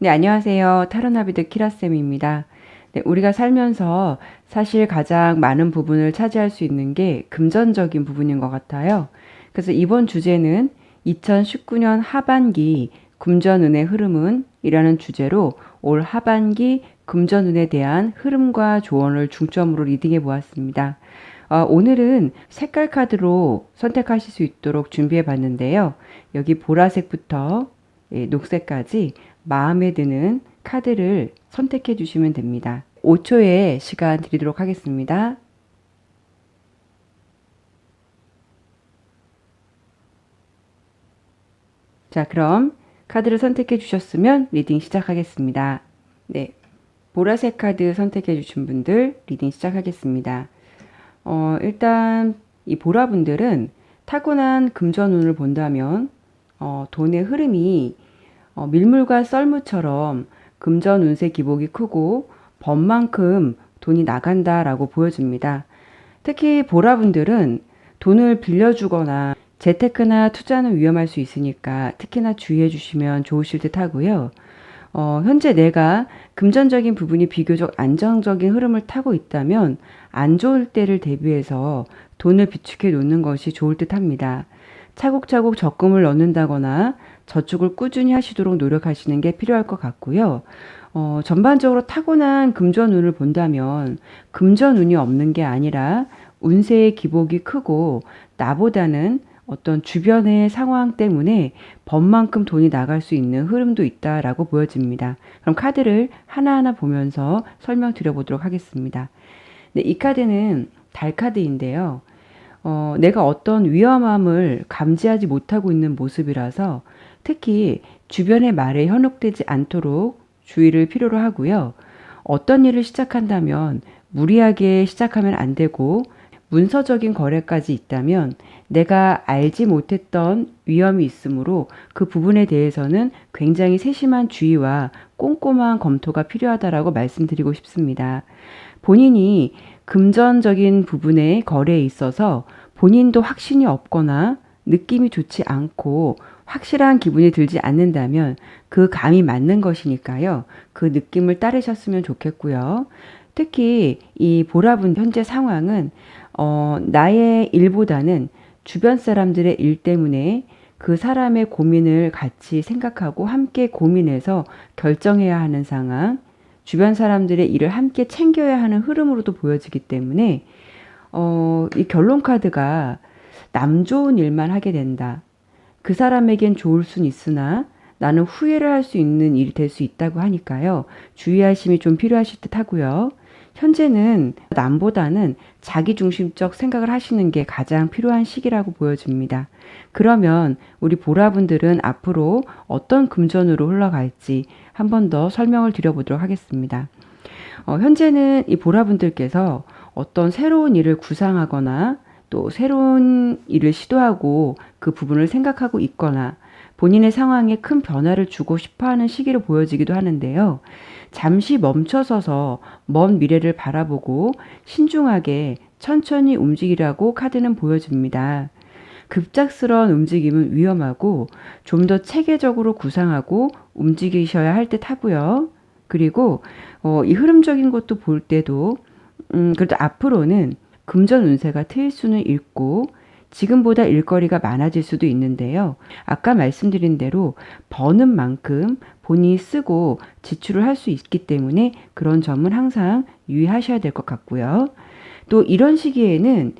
네, 안녕하세요. 타로나비드 키라쌤입니다. 네, 우리가 살면서 사실 가장 많은 부분을 차지할 수 있는 게 금전적인 부분인 것 같아요. 그래서 이번 주제는 2019년 하반기 금전운의 흐름은 이라는 주제로 올 하반기 금전운에 대한 흐름과 조언을 중점으로 리딩해 보았습니다. 오늘은 색깔 카드로 선택하실 수 있도록 준비해 봤는데요. 여기 보라색부터 녹색까지 마음에 드는 카드를 선택해 주시면 됩니다. 5초의 시간 드리도록 하겠습니다. 자, 그럼 카드를 선택해 주셨으면 리딩 시작하겠습니다. 네, 보라색 카드 선택해 주신 분들 리딩 시작하겠습니다. 일단 이 보라분들은 타고난 금전운을 본다면 돈의 흐름이 밀물과 썰무처럼 금전 운세 기복이 크고 번만큼 돈이 나간다라고 보여집니다. 특히 보라분들은 돈을 빌려주거나 재테크나 투자는 위험할 수 있으니까 특히나 주의해 주시면 좋으실 듯 하고요. 현재 내가 금전적인 부분이 비교적 안정적인 흐름을 타고 있다면 안 좋을 때를 대비해서 돈을 비축해 놓는 것이 좋을 듯 합니다. 차곡차곡 적금을 넣는다거나 저축을 꾸준히 하시도록 노력하시는 게 필요할 것 같고요. 전반적으로 타고난 금전운을 본다면 금전운이 없는 게 아니라 운세의 기복이 크고 나보다는 어떤 주변의 상황 때문에 번만큼 돈이 나갈 수 있는 흐름도 있다라고 보여집니다. 그럼 카드를 하나하나 보면서 설명드려보도록 하겠습니다. 네, 이 카드는 달 카드인데요. 내가 어떤 위험함을 감지하지 못하고 있는 모습이라서 특히 주변의 말에 현혹되지 않도록 주의를 필요로 하고요. 어떤 일을 시작한다면 무리하게 시작하면 안 되고 문서적인 거래까지 있다면 내가 알지 못했던 위험이 있으므로 그 부분에 대해서는 굉장히 세심한 주의와 꼼꼼한 검토가 필요하다라고 말씀드리고 싶습니다. 본인이 금전적인 부분의 거래에 있어서 본인도 확신이 없거나 느낌이 좋지 않고 확실한 기분이 들지 않는다면 그 감이 맞는 것이니까요. 그 느낌을 따르셨으면 좋겠고요. 특히 이 보라분 현재 상황은 나의 일보다는 주변 사람들의 일 때문에 그 사람의 고민을 같이 생각하고 함께 고민해서 결정해야 하는 상황, 주변 사람들의 일을 함께 챙겨야 하는 흐름으로도 보여지기 때문에 이 결론 카드가 남 좋은 일만 하게 된다. 그 사람에겐 좋을 순 있으나 나는 후회를 할 수 있는 일이 될 수 있다고 하니까요. 주의하심이 좀 필요하실 듯 하고요. 현재는 남보다는 자기중심적 생각을 하시는 게 가장 필요한 시기라고 보여집니다. 그러면 우리 보라분들은 앞으로 어떤 금전으로 흘러갈지 한 번 더 설명을 드려보도록 하겠습니다. 현재는 이 보라분들께서 어떤 새로운 일을 구상하거나 또 새로운 일을 시도하고 그 부분을 생각하고 있거나 본인의 상황에 큰 변화를 주고 싶어 하는 시기로 보여지기도 하는데요. 잠시 멈춰서서 먼 미래를 바라보고 신중하게 천천히 움직이라고 카드는 보여집니다. 급작스러운 움직임은 위험하고 좀 더 체계적으로 구상하고 움직이셔야 할 듯 하고요. 그리고 이 흐름적인 것도 볼 때도 그래도 앞으로는 금전 운세가 트일 수는 있고 지금보다 일거리가 많아질 수도 있는데요. 아까 말씀드린 대로 버는 만큼 본인이 쓰고 지출을 할 수 있기 때문에 그런 점은 항상 유의하셔야 될 것 같고요. 또 이런 시기에는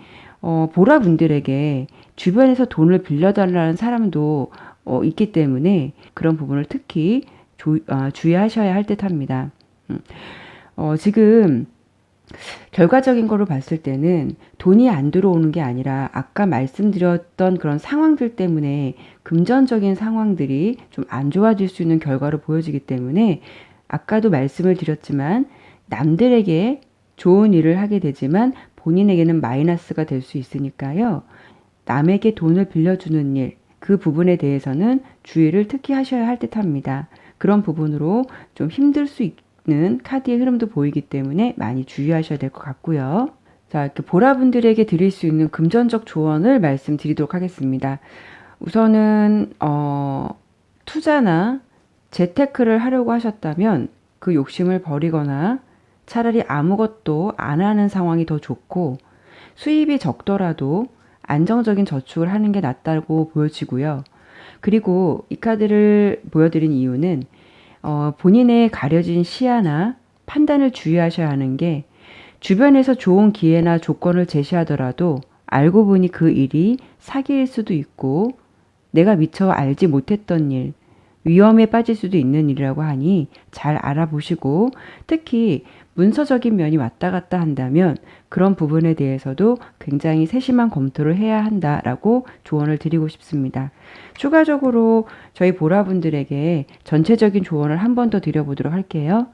보라분들에게 주변에서 돈을 빌려달라는 사람도 있기 때문에 그런 부분을 특히 주의하셔야 할 듯합니다. 지금 결과적인 거로 봤을 때는 돈이 안 들어오는 게 아니라 아까 말씀드렸던 그런 상황들 때문에 금전적인 상황들이 좀 안 좋아질 수 있는 결과로 보여지기 때문에 아까도 말씀을 드렸지만 남들에게 좋은 일을 하게 되지만 본인에게는 마이너스가 될 수 있으니까요. 남에게 돈을 빌려주는 일, 그 부분에 대해서는 주의를 특히 하셔야 할 듯합니다. 그런 부분으로 좀 힘들 수 있는 카드의 흐름도 보이기 때문에 많이 주의하셔야 될 것 같고요. 자, 이렇게 보라분들에게 드릴 수 있는 금전적 조언을 말씀드리도록 하겠습니다. 우선은 투자나 재테크를 하려고 하셨다면 그 욕심을 버리거나 차라리 아무것도 안 하는 상황이 더 좋고, 수입이 적더라도 안정적인 저축을 하는 게 낫다고 보여지고요. 그리고 이 카드를 보여드린 이유는 본인의 가려진 시야나 판단을 주의하셔야 하는 게, 주변에서 좋은 기회나 조건을 제시하더라도 알고 보니 그 일이 사기일 수도 있고 내가 미처 알지 못했던 일, 위험에 빠질 수도 있는 일이라고 하니 잘 알아보시고, 특히 문서적인 면이 왔다 갔다 한다면 그런 부분에 대해서도 굉장히 세심한 검토를 해야 한다라고 조언을 드리고 싶습니다. 추가적으로 저희 보라분들에게 전체적인 조언을 한 번 더 드려보도록 할게요.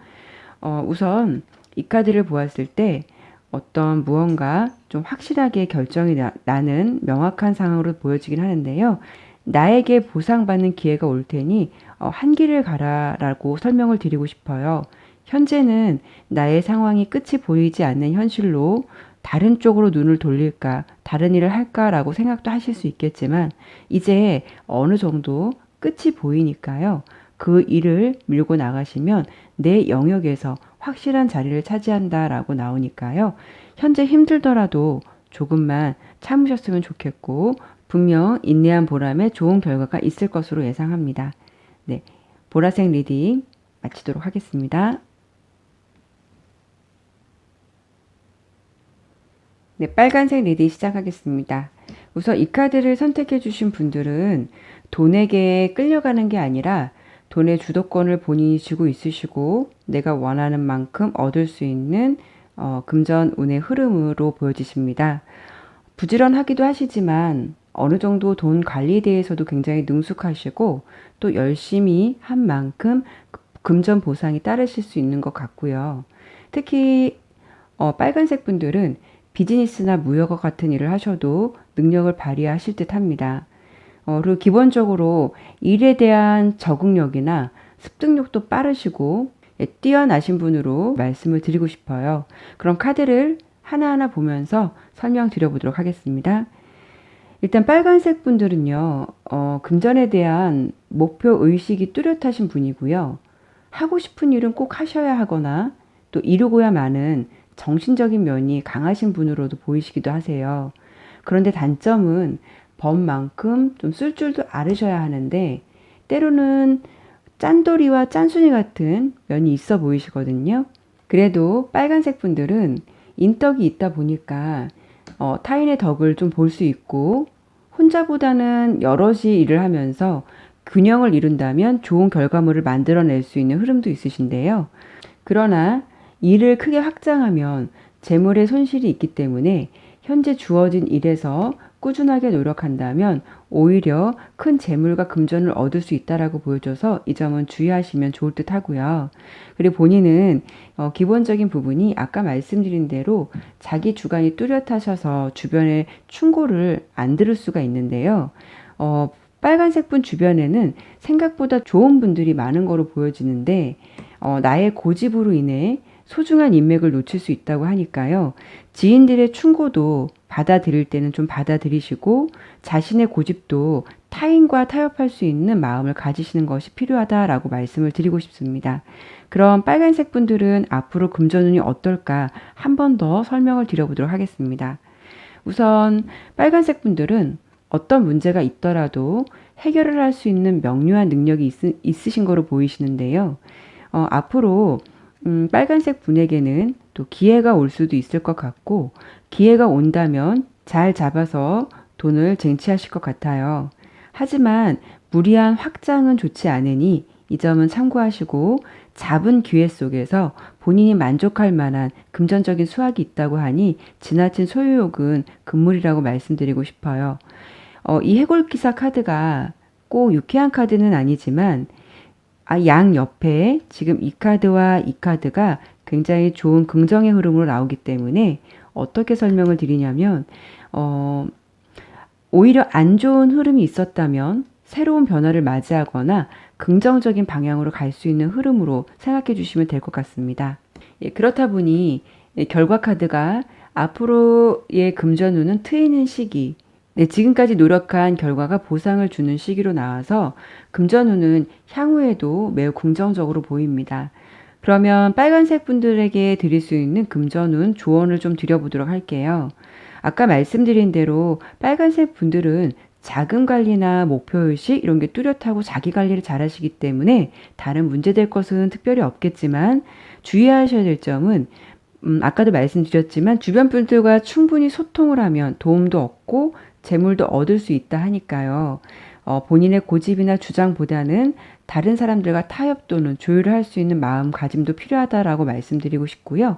우선 이 카드를 보았을 때 어떤 무언가 좀 확실하게 결정이 나는 명확한 상황으로 보여지긴 하는데요. 나에게 보상받는 기회가 올 테니 한 길을 가라라고 설명을 드리고 싶어요. 현재는 나의 상황이 끝이 보이지 않는 현실로 다른 쪽으로 눈을 돌릴까, 다른 일을 할까라고 생각도 하실 수 있겠지만, 이제 어느 정도 끝이 보이니까요. 그 일을 밀고 나가시면 내 영역에서 확실한 자리를 차지한다라고 나오니까요. 현재 힘들더라도 조금만 참으셨으면 좋겠고, 분명 인내한 보람에 좋은 결과가 있을 것으로 예상합니다. 네, 보라색 리딩 마치도록 하겠습니다. 네, 빨간색 리딩 시작하겠습니다. 우선 이 카드를 선택해 주신 분들은 돈에게 끌려가는 게 아니라 돈의 주도권을 본인이 쥐고 있으시고 내가 원하는 만큼 얻을 수 있는 금전 운의 흐름으로 보여지십니다. 부지런하기도 하시지만 어느 정도 돈 관리에 대해서도 굉장히 능숙하시고 또 열심히 한 만큼 금전 보상이 따르실 수 있는 것 같고요. 특히 빨간색 분들은 비즈니스나 무역과 같은 일을 하셔도 능력을 발휘하실 듯 합니다. 그리고 기본적으로 일에 대한 적응력이나 습득력도 빠르시고 뛰어나신 분으로 말씀을 드리고 싶어요. 그럼 카드를 하나하나 보면서 설명드려 보도록 하겠습니다. 일단 빨간색 분들은요, 금전에 대한 목표 의식이 뚜렷하신 분이고요. 하고 싶은 일은 꼭 하셔야 하거나 또 이루고야 마는 정신적인 면이 강하신 분으로도 보이시기도 하세요. 그런데 단점은 법만큼 좀 쓸 줄도 알으셔야 하는데 때로는 짠돌이와 짠순이 같은 면이 있어 보이시거든요. 그래도 빨간색 분들은 인덕이 있다 보니까 타인의 덕을 좀 볼 수 있고 혼자보다는 여럿이 일을 하면서 균형을 이룬다면 좋은 결과물을 만들어낼 수 있는 흐름도 있으신데요. 그러나 일을 크게 확장하면 재물의 손실이 있기 때문에 현재 주어진 일에서 꾸준하게 노력한다면 오히려 큰 재물과 금전을 얻을 수 있다라고 보여줘서 이 점은 주의하시면 좋을 듯 하고요. 그리고 본인은 기본적인 부분이 아까 말씀드린 대로 자기 주관이 뚜렷하셔서 주변에 충고를 안 들을 수가 있는데요. 빨간색 분 주변에는 생각보다 좋은 분들이 많은 거로 보여지는데 나의 고집으로 인해 소중한 인맥을 놓칠 수 있다고 하니까요. 지인들의 충고도 받아들일 때는 좀 받아들이시고 자신의 고집도 타인과 타협할 수 있는 마음을 가지시는 것이 필요하다라고 말씀을 드리고 싶습니다. 그럼 빨간색 분들은 앞으로 금전운이 어떨까 한 번 더 설명을 드려보도록 하겠습니다. 우선 빨간색 분들은 어떤 문제가 있더라도 해결을 할 수 있는 명료한 능력이 있으신 거로 보이시는데요. 앞으로 빨간색 분에게는 또 기회가 올 수도 있을 것 같고 기회가 온다면 잘 잡아서 돈을 쟁취하실 것 같아요. 하지만 무리한 확장은 좋지 않으니 이 점은 참고하시고 잡은 기회 속에서 본인이 만족할 만한 금전적인 수확이 있다고 하니 지나친 소유욕은 금물이라고 말씀드리고 싶어요. 이 해골기사 카드가 꼭 유쾌한 카드는 아니지만 양 옆에 지금 이 카드와 이 카드가 굉장히 좋은 긍정의 흐름으로 나오기 때문에 어떻게 설명을 드리냐면 오히려 안 좋은 흐름이 있었다면 새로운 변화를 맞이하거나 긍정적인 방향으로 갈 수 있는 흐름으로 생각해 주시면 될 것 같습니다. 그렇다 보니 결과 카드가 앞으로의 금전운은 트이는 시기, 네, 지금까지 노력한 결과가 보상을 주는 시기로 나와서 금전운은 향후에도 매우 긍정적으로 보입니다. 그러면 빨간색 분들에게 드릴 수 있는 금전운 조언을 좀 드려보도록 할게요. 아까 말씀드린 대로 빨간색 분들은 자금 관리나 목표의식 이런 게 뚜렷하고 자기 관리를 잘 하시기 때문에 다른 문제될 것은 특별히 없겠지만 주의하셔야 될 점은 아까도 말씀드렸지만 주변 분들과 충분히 소통을 하면 도움도 얻고 재물도 얻을 수 있다 하니까요. 본인의 고집이나 주장보다는 다른 사람들과 타협 또는 조율을 할 수 있는 마음가짐도 필요하다라고 말씀드리고 싶고요.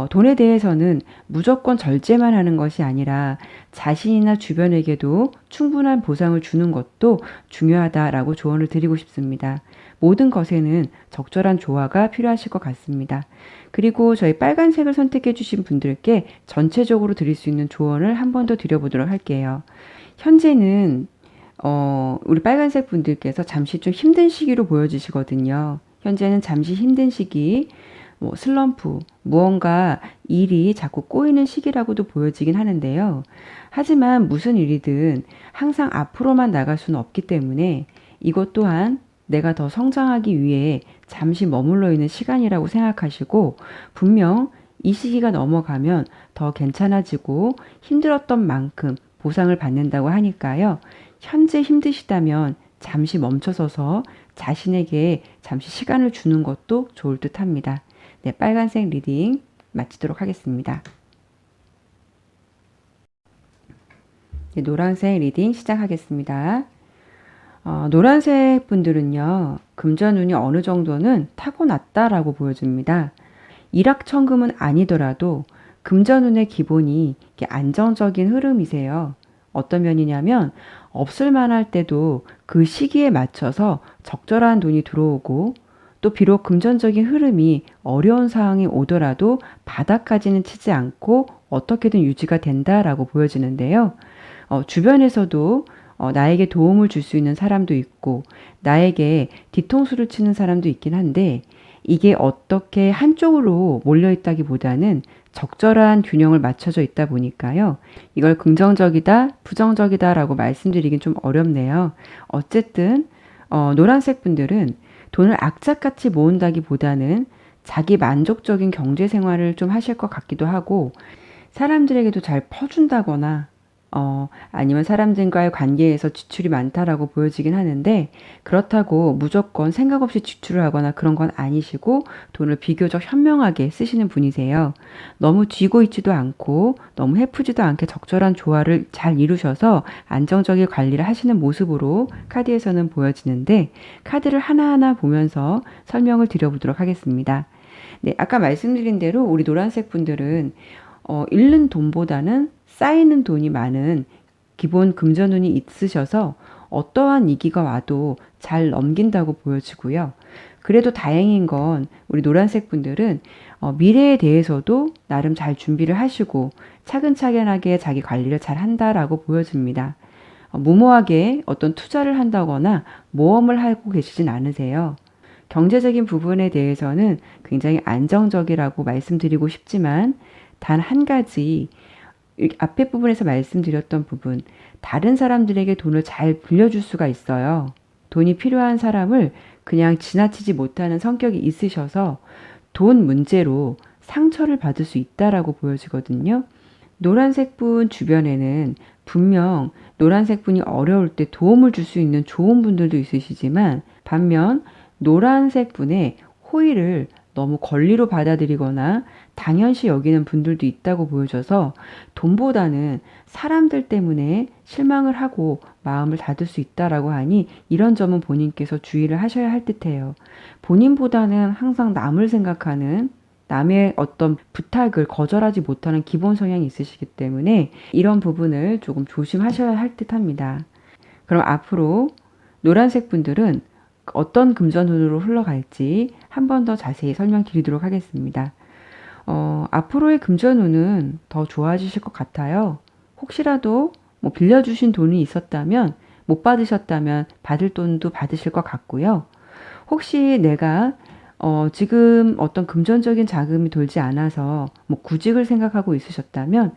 돈에 대해서는 무조건 절제만 하는 것이 아니라 자신이나 주변에게도 충분한 보상을 주는 것도 중요하다라고 조언을 드리고 싶습니다. 모든 것에는 적절한 조화가 필요하실 것 같습니다. 그리고 저희 빨간색을 선택해 주신 분들께 전체적으로 드릴 수 있는 조언을 한 번 더 드려보도록 할게요. 현재는 우리 빨간색 분들께서 잠시 좀 힘든 시기로 보여지시거든요. 현재는 잠시 힘든 시기, 뭐 슬럼프, 무언가 일이 자꾸 꼬이는 시기라고도 보여지긴 하는데요. 하지만 무슨 일이든 항상 앞으로만 나갈 수는 없기 때문에 이것 또한 내가 더 성장하기 위해 잠시 머물러 있는 시간이라고 생각하시고 분명 이 시기가 넘어가면 더 괜찮아지고 힘들었던 만큼 보상을 받는다고 하니까요. 현재 힘드시다면 잠시 멈춰서서 자신에게 잠시 시간을 주는 것도 좋을 듯 합니다. 네, 빨간색 리딩 마치도록 하겠습니다. 네, 노란색 리딩 시작하겠습니다. 노란색 분들은요, 금전운이 어느 정도는 타고났다라고 보여집니다. 일확천금은 아니더라도 금전운의 기본이 안정적인 흐름이세요. 어떤 면이냐면 없을 만할 때도 그 시기에 맞춰서 적절한 돈이 들어오고 또 비록 금전적인 흐름이 어려운 상황이 오더라도 바닥까지는 치지 않고 어떻게든 유지가 된다라고 보여지는데요. 주변에서도 나에게 도움을 줄 수 있는 사람도 있고 나에게 뒤통수를 치는 사람도 있긴 한데 이게 어떻게 한쪽으로 몰려있다기보다는 적절한 균형을 맞춰져 있다 보니까요. 이걸 긍정적이다, 부정적이다라고 말씀드리긴 좀 어렵네요. 어쨌든 노란색 분들은 돈을 악착같이 모은다기보다는 자기 만족적인 경제 생활을 좀 하실 것 같기도 하고 사람들에게도 잘 퍼준다거나 아니면 사람들과의 관계에서 지출이 많다라고 보여지긴 하는데 그렇다고 무조건 생각 없이 지출을 하거나 그런 건 아니시고 돈을 비교적 현명하게 쓰시는 분이세요. 너무 쥐고 있지도 않고 너무 해프지도 않게 적절한 조화를 잘 이루셔서 안정적인 관리를 하시는 모습으로 카드에서는 보여지는데 카드를 하나하나 보면서 설명을 드려보도록 하겠습니다. 네, 아까 말씀드린 대로 우리 노란색 분들은 잃는 돈보다는 쌓이는 돈이 많은 기본 금전운이 있으셔서 어떠한 위기가 와도 잘 넘긴다고 보여지고요. 그래도 다행인 건 우리 노란색 분들은 미래에 대해서도 나름 잘 준비를 하시고 차근차근하게 자기 관리를 잘 한다라고 보여집니다. 무모하게 어떤 투자를 한다거나 모험을 하고 계시진 않으세요. 경제적인 부분에 대해서는 굉장히 안정적이라고 말씀드리고 싶지만 단 한 가지 앞에 부분에서 말씀드렸던 부분 다른 사람들에게 돈을 잘 빌려줄 수가 있어요. 돈이 필요한 사람을 그냥 지나치지 못하는 성격이 있으셔서 돈 문제로 상처를 받을 수 있다라고 보여지거든요. 노란색 분 주변에는 분명 노란색 분이 어려울 때 도움을 줄 수 있는 좋은 분들도 있으시지만 반면 노란색 분의 호의를 너무 권리로 받아들이거나 당연시 여기는 분들도 있다고 보여져서 돈보다는 사람들 때문에 실망을 하고 마음을 닫을 수 있다라고 하니 이런 점은 본인께서 주의를 하셔야 할 듯해요. 본인보다는 항상 남을 생각하는 남의 어떤 부탁을 거절하지 못하는 기본 성향이 있으시기 때문에 이런 부분을 조금 조심하셔야 할 듯합니다. 그럼 앞으로 노란색 분들은 어떤 금전운으로 흘러갈지 한 번 더 자세히 설명드리도록 하겠습니다. 앞으로의 금전운은 더 좋아지실 것 같아요. 혹시라도 뭐 빌려주신 돈이 있었다면 못 받으셨다면 받을 돈도 받으실 것 같고요. 혹시 내가 지금 어떤 금전적인 자금이 돌지 않아서 뭐 구직을 생각하고 있으셨다면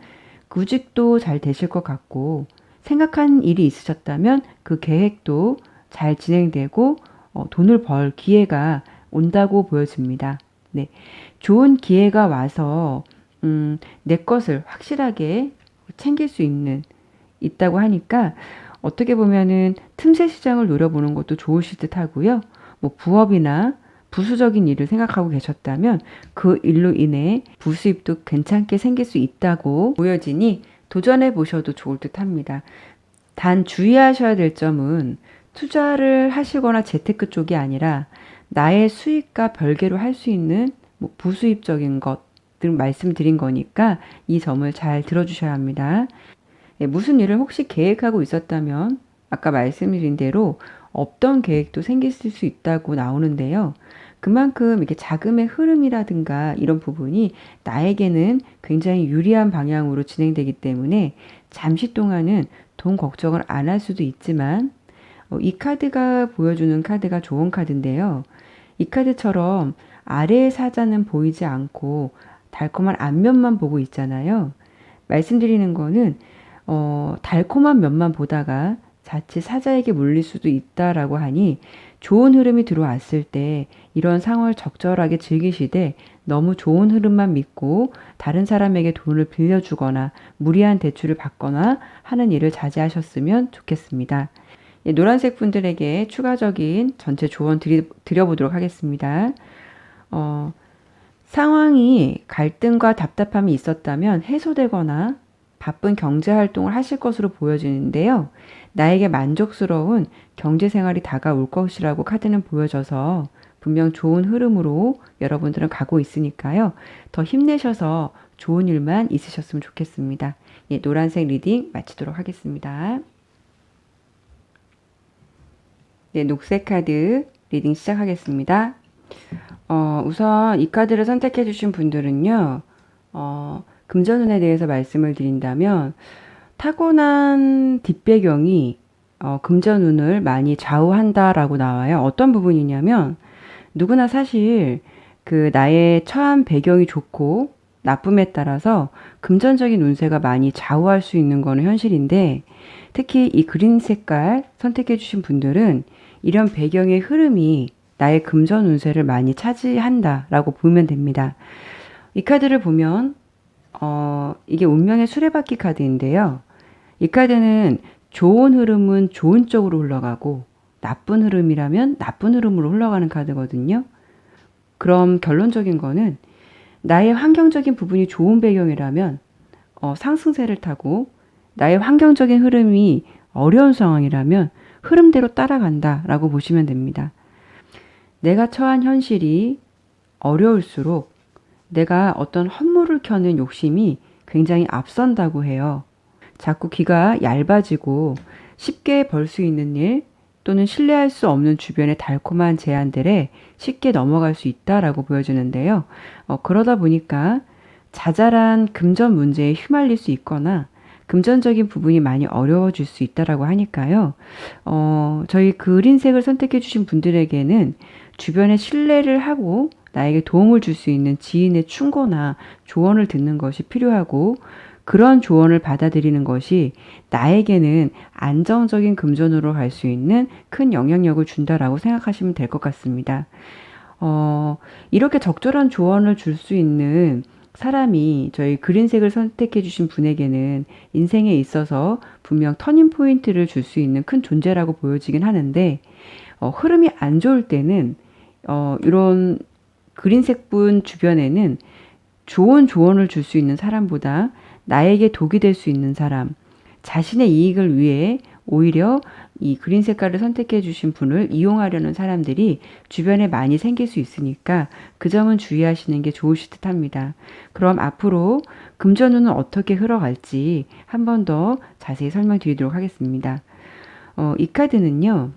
구직도 잘 되실 것 같고 생각한 일이 있으셨다면 그 계획도 잘 진행되고 돈을 벌 기회가 온다고 보여집니다. 네. 좋은 기회가 와서 내 것을 확실하게 챙길 수 있다고 하니까 어떻게 보면은 틈새 시장을 노려보는 것도 좋으실 듯 하고요. 뭐 부업이나 부수적인 일을 생각하고 계셨다면 그 일로 인해 부수입도 괜찮게 생길 수 있다고 보여지니 도전해 보셔도 좋을 듯 합니다. 단 주의하셔야 될 점은 투자를 하시거나 재테크 쪽이 아니라 나의 수익과 별개로 할 수 있는 뭐 부수입적인 것들 말씀드린 거니까 이 점을 잘 들어주셔야 합니다. 네, 무슨 일을 혹시 계획하고 있었다면 아까 말씀드린 대로 없던 계획도 생길 수 있다고 나오는데요. 그만큼 이렇게 자금의 흐름이라든가 이런 부분이 나에게는 굉장히 유리한 방향으로 진행되기 때문에 잠시 동안은 돈 걱정을 안 할 수도 있지만 이 카드가 보여주는 카드가 좋은 카드인데요. 이 카드처럼 아래의 사자는 보이지 않고 달콤한 앞면만 보고 있잖아요. 말씀드리는 거는 달콤한 면만 보다가 자칫 사자에게 물릴 수도 있다라고 하니 좋은 흐름이 들어왔을 때 이런 상황을 적절하게 즐기시되 너무 좋은 흐름만 믿고 다른 사람에게 돈을 빌려주거나 무리한 대출을 받거나 하는 일을 자제하셨으면 좋겠습니다. 예, 노란색 분들에게 추가적인 전체 조언 드려보도록 하겠습니다. 상황이 갈등과 답답함이 있었다면 해소되거나 바쁜 경제 활동을 하실 것으로 보여지는데요. 나에게 만족스러운 경제 생활이 다가올 것이라고 카드는 보여져서 분명 좋은 흐름으로 여러분들은 가고 있으니까요. 더 힘내셔서 좋은 일만 있으셨으면 좋겠습니다. 예, 노란색 리딩 마치도록 하겠습니다. 네, 녹색 카드 리딩 시작하겠습니다. 우선 이 카드를 선택해 주신 분들은요. 금전운에 대해서 말씀을 드린다면 타고난 뒷배경이 금전운을 많이 좌우한다라고 나와요. 어떤 부분이냐면 누구나 사실 그 나의 처한 배경이 좋고 나쁨에 따라서 금전적인 운세가 많이 좌우할 수 있는 거는 현실인데 특히 이 그린 색깔 선택해 주신 분들은 이런 배경의 흐름이 나의 금전 운세를 많이 차지한다라고 보면 됩니다. 이 카드를 보면 이게 운명의 수레바퀴 카드인데요. 이 카드는 좋은 흐름은 좋은 쪽으로 흘러가고 나쁜 흐름이라면 나쁜 흐름으로 흘러가는 카드거든요. 그럼 결론적인 거는 나의 환경적인 부분이 좋은 배경이라면 상승세를 타고 나의 환경적인 흐름이 어려운 상황이라면 흐름대로 따라간다라고 보시면 됩니다. 내가 처한 현실이 어려울수록 내가 어떤 헛물을 켜는 욕심이 굉장히 앞선다고 해요. 자꾸 귀가 얇아지고 쉽게 벌 수 있는 일 또는 신뢰할 수 없는 주변의 달콤한 제안들에 쉽게 넘어갈 수 있다라고 보여주는데요. 그러다 보니까 자잘한 금전 문제에 휘말릴 수 있거나 금전적인 부분이 많이 어려워질 수 있다라고 하니까요. 저희 그린색을 선택해 주신 분들에게는 주변에 신뢰를 하고 나에게 도움을 줄 수 있는 지인의 충고나 조언을 듣는 것이 필요하고 그런 조언을 받아들이는 것이 나에게는 안정적인 금전으로 갈 수 있는 큰 영향력을 준다라고 생각하시면 될 것 같습니다. 이렇게 적절한 조언을 줄 수 있는 사람이 저희 그린색을 선택해 주신 분에게는 인생에 있어서 분명 터닝 포인트를 줄 수 있는 큰 존재라고 보여지긴 하는데 흐름이 안 좋을 때는 이런 그린색 분 주변에는 좋은 조언을 줄 수 있는 사람보다 나에게 독이 될 수 있는 사람, 자신의 이익을 위해 오히려 이 그린 색깔을 선택해 주신 분을 이용하려는 사람들이 주변에 많이 생길 수 있으니까 그 점은 주의하시는 게 좋으실 듯 합니다. 그럼 앞으로 금전운은 어떻게 흘러갈지 한 번 더 자세히 설명드리도록 하겠습니다. 이 카드는요.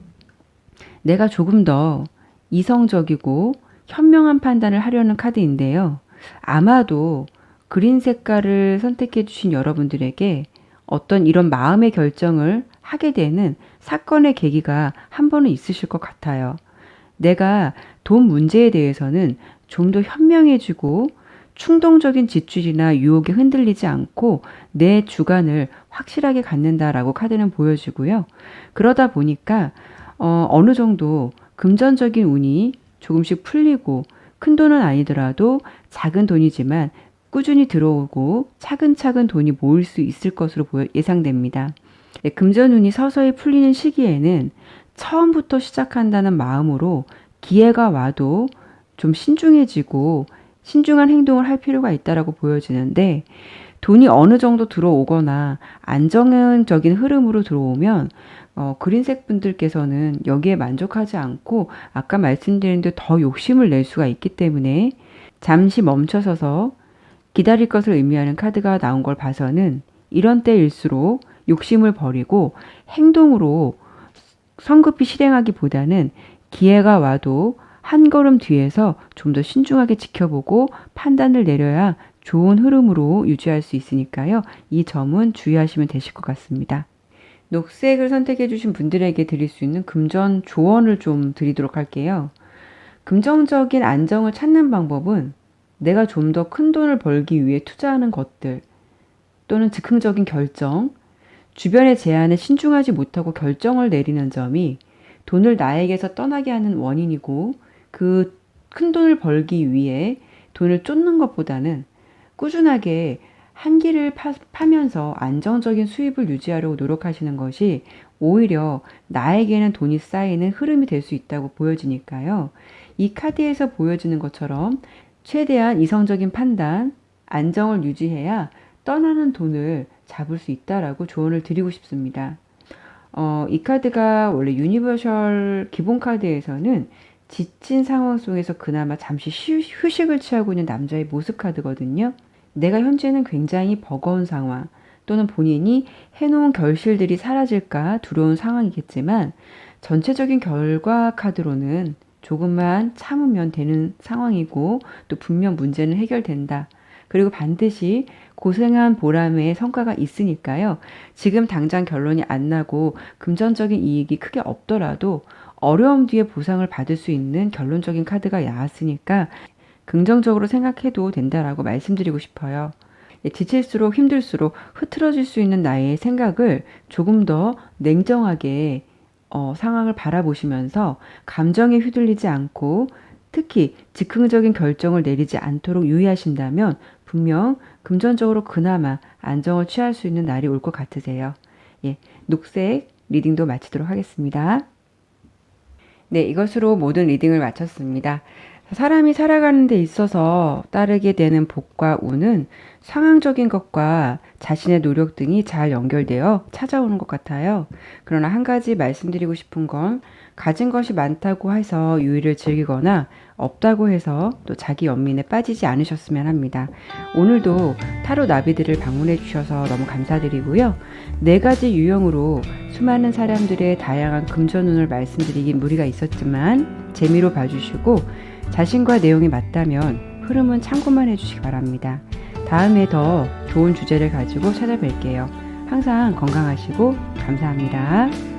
내가 조금 더 이성적이고 현명한 판단을 하려는 카드인데요. 아마도 그린 색깔을 선택해 주신 여러분들에게 어떤 이런 마음의 결정을 하게 되는 사건의 계기가 한 번은 있으실 것 같아요. 내가 돈 문제에 대해서는 좀 더 현명해지고 충동적인 지출이나 유혹에 흔들리지 않고 내 주관을 확실하게 갖는다라고 카드는 보여지고요. 그러다 보니까 어느 정도 금전적인 운이 조금씩 풀리고 큰 돈은 아니더라도 작은 돈이지만 꾸준히 들어오고 차근차근 돈이 모일 수 있을 것으로 예상됩니다. 네, 금전운이 서서히 풀리는 시기에는 처음부터 시작한다는 마음으로 기회가 와도 좀 신중해지고 신중한 행동을 할 필요가 있다라고 보여지는데, 돈이 어느 정도 들어오거나 안정적인 흐름으로 들어오면 그린색 분들께서는 여기에 만족하지 않고 아까 말씀드린 대로 더 욕심을 낼 수가 있기 때문에 잠시 멈춰서서 기다릴 것을 의미하는 카드가 나온 걸 봐서는 이런 때일수록 욕심을 버리고 행동으로 성급히 실행하기보다는 기회가 와도 한 걸음 뒤에서 좀 더 신중하게 지켜보고 판단을 내려야 좋은 흐름으로 유지할 수 있으니까요. 이 점은 주의하시면 되실 것 같습니다. 녹색을 선택해 주신 분들에게 드릴 수 있는 금전 조언을 좀 드리도록 할게요. 금전적인 안정을 찾는 방법은 내가 좀 더 큰 돈을 벌기 위해 투자하는 것들 또는 즉흥적인 결정, 주변의 제안에 신중하지 못하고 결정을 내리는 점이 돈을 나에게서 떠나게 하는 원인이고, 그 큰 돈을 벌기 위해 돈을 쫓는 것보다는 꾸준하게 한 길을 파면서 안정적인 수입을 유지하려고 노력하시는 것이 오히려 나에게는 돈이 쌓이는 흐름이 될 수 있다고 보여지니까요. 이 카드에서 보여지는 것처럼 최대한 이성적인 판단, 안정을 유지해야 떠나는 돈을 잡을 수 있다라고 조언을 드리고 싶습니다. 이 카드가 원래 유니버셜 기본 카드에서는 지친 상황 속에서 그나마 잠시 휴식을 취하고 있는 남자의 모습 카드거든요. 내가 현재는 굉장히 버거운 상황 또는 본인이 해놓은 결실들이 사라질까 두려운 상황이겠지만, 전체적인 결과 카드로는 조금만 참으면 되는 상황이고 또 분명 문제는 해결된다. 그리고 반드시 고생한 보람의 성과가 있으니까요. 지금 당장 결론이 안 나고 금전적인 이익이 크게 없더라도 어려움 뒤에 보상을 받을 수 있는 결론적인 카드가 나왔으니까 긍정적으로 생각해도 된다라고 말씀드리고 싶어요. 지칠수록 힘들수록 흐트러질 수 있는 나의 생각을 조금 더 냉정하게 상황을 바라보시면서 감정에 휘둘리지 않고 특히 즉흥적인 결정을 내리지 않도록 유의하신다면 분명 금전적으로 그나마 안정을 취할 수 있는 날이 올 것 같으세요. 예, 녹색 리딩도 마치도록 하겠습니다. 네, 이것으로 모든 리딩을 마쳤습니다. 사람이 살아가는 데 있어서 따르게 되는 복과 운은 상황적인 것과 자신의 노력 등이 잘 연결되어 찾아오는 것 같아요. 그러나 한 가지 말씀드리고 싶은 건, 가진 것이 많다고 해서 유의를 즐기거나 없다고 해서 또 자기 연민에 빠지지 않으셨으면 합니다. 오늘도 타로 나비들을 방문해 주셔서 너무 감사드리고요. 4가지 유형으로 수많은 사람들의 다양한 금전운을 말씀드리긴 무리가 있었지만 재미로 봐주시고 자신과 내용이 맞다면 흐름은 참고만 해주시기 바랍니다. 다음에 더 좋은 주제를 가지고 찾아뵐게요. 항상 건강하시고 감사합니다.